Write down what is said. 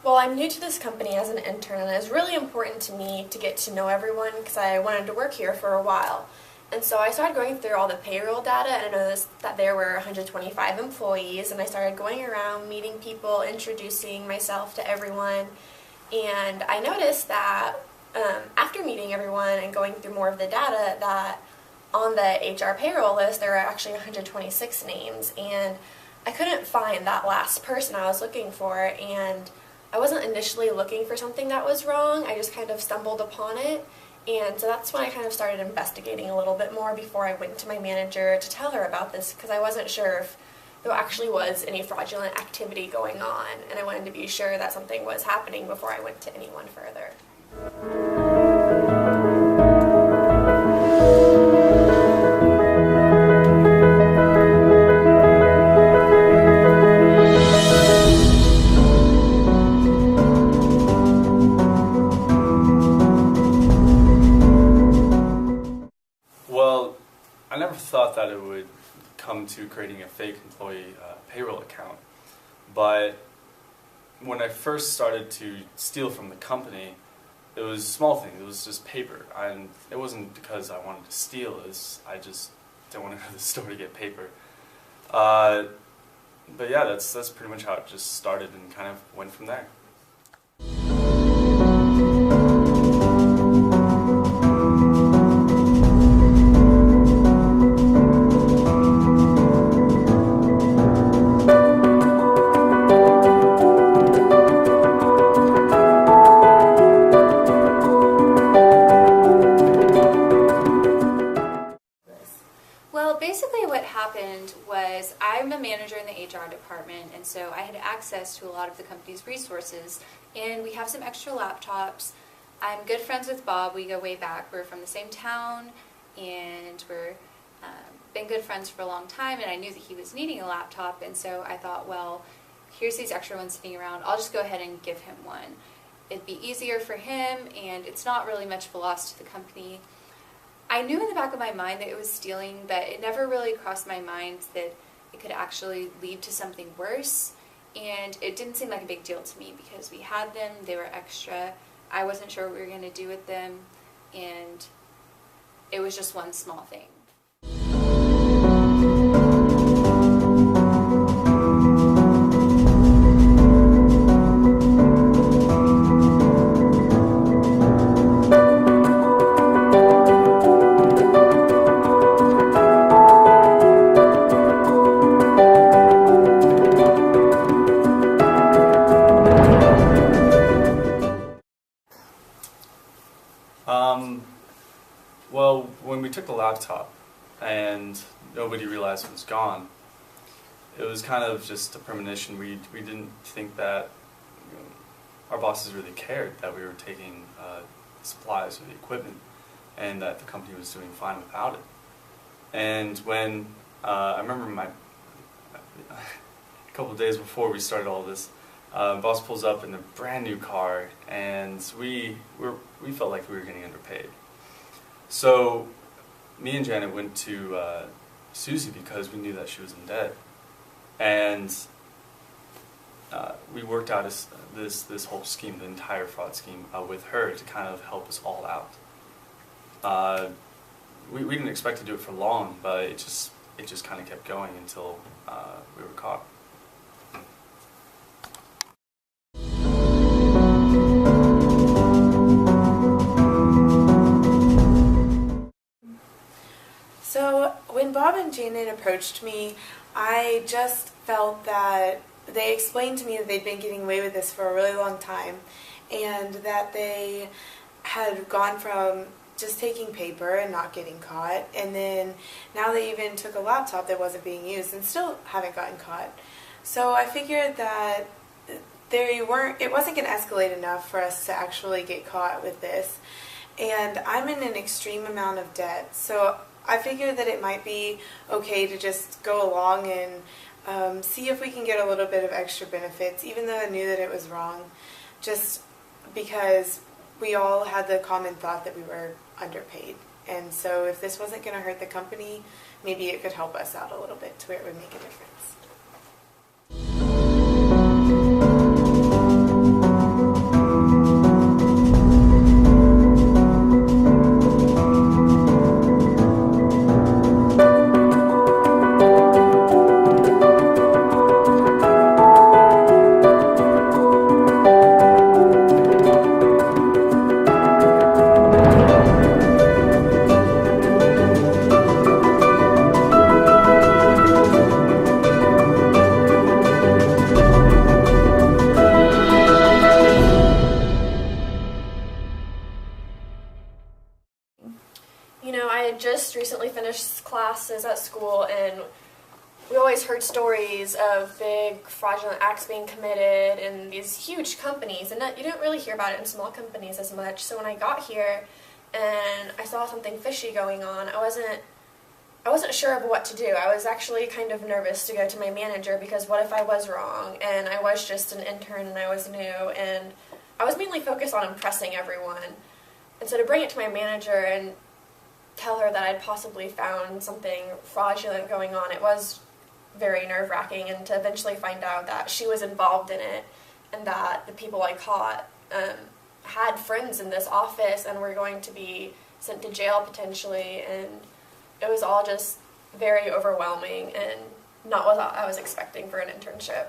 Well, I'm new to this company as an intern, and it's really important to me to get to know everyone because I wanted to work here for a while. And so I started going through all the payroll data, and I noticed that there were 125 employees, and I started going around meeting people, introducing myself to everyone. And I noticed that after meeting everyone and going through more of the data, that on the HR payroll list there were actually 126 names, and I couldn't find that last person I was looking for, and I wasn't initially looking for something that was wrong. I just kind of stumbled upon it, and so that's when I kind of started investigating a little bit more before I went to my manager to tell her about this, because I wasn't sure if there actually was any fraudulent activity going on, and I wanted to be sure that something was happening before I went to anyone further. Well, I never thought that it would come to creating a fake employee payroll account, but when I first started to steal from the company, it was a small thing. It was just paper, and it wasn't because I wanted to steal. I just didn't want to go to the store to get paper. But yeah, that's pretty much how it just started and kind of went from there. Well, basically what happened was I'm a manager in the HR department, and so I had access to a lot of the company's resources, and we have some extra laptops. I'm good friends with Bob. We go way back. We're from the same town, and we're been good friends for a long time, and I knew that he was needing a laptop, and so I thought, well, here's these extra ones sitting around. I'll just go ahead and give him one. It'd be easier for him, and it's not really much of a loss to the company. I knew in the back of my mind that it was stealing, but it never really crossed my mind that it could actually lead to something worse, and it didn't seem like a big deal to me because we had them, they were extra, I wasn't sure what we were going to do with them, and it was just one small thing. Well, when we took the laptop and nobody realized it was gone, it was kind of just a premonition. We didn't think that our bosses really cared that we were taking supplies or the equipment, and that the company was doing fine without it. And when I remember a couple of days before we started all this, boss pulls up in a brand new car, and we felt like we were getting underpaid. So me and Janet went to Susie because we knew that she was in debt, and we worked out this whole scheme, the entire fraud scheme, with her to kind of help us all out. We didn't expect to do it for long, but it just kind of kept going until we were caught. So when Bob and Janet approached me, I just felt that they explained to me that they'd been getting away with this for a really long time, and that they had gone from just taking paper and not getting caught, and then now they even took a laptop that wasn't being used and still haven't gotten caught. So I figured that it wasn't going to escalate enough for us to actually get caught with this, and I'm in an extreme amount of debt, so I figured that it might be okay to just go along and see if we can get a little bit of extra benefits, even though I knew that it was wrong, just because we all had the common thought that we were underpaid. And so if this wasn't going to hurt the company, maybe it could help us out a little bit to where it would make a difference. just recently finished classes at school, and we always heard stories of big fraudulent acts being committed in these huge companies, and you don't really hear about it in small companies as much. So when I got here and I saw something fishy going on, I wasn't sure of what to do. I was actually kind of nervous to go to my manager, because what if I was wrong and I was just an intern and I was new, and I was mainly focused on impressing everyone. And so to bring it to my manager and tell her that I'd possibly found something fraudulent going on, it was very nerve-wracking, and to eventually find out that she was involved in it and that the people I caught had friends in this office and were going to be sent to jail potentially, and it was all just very overwhelming and not what I was expecting for an internship.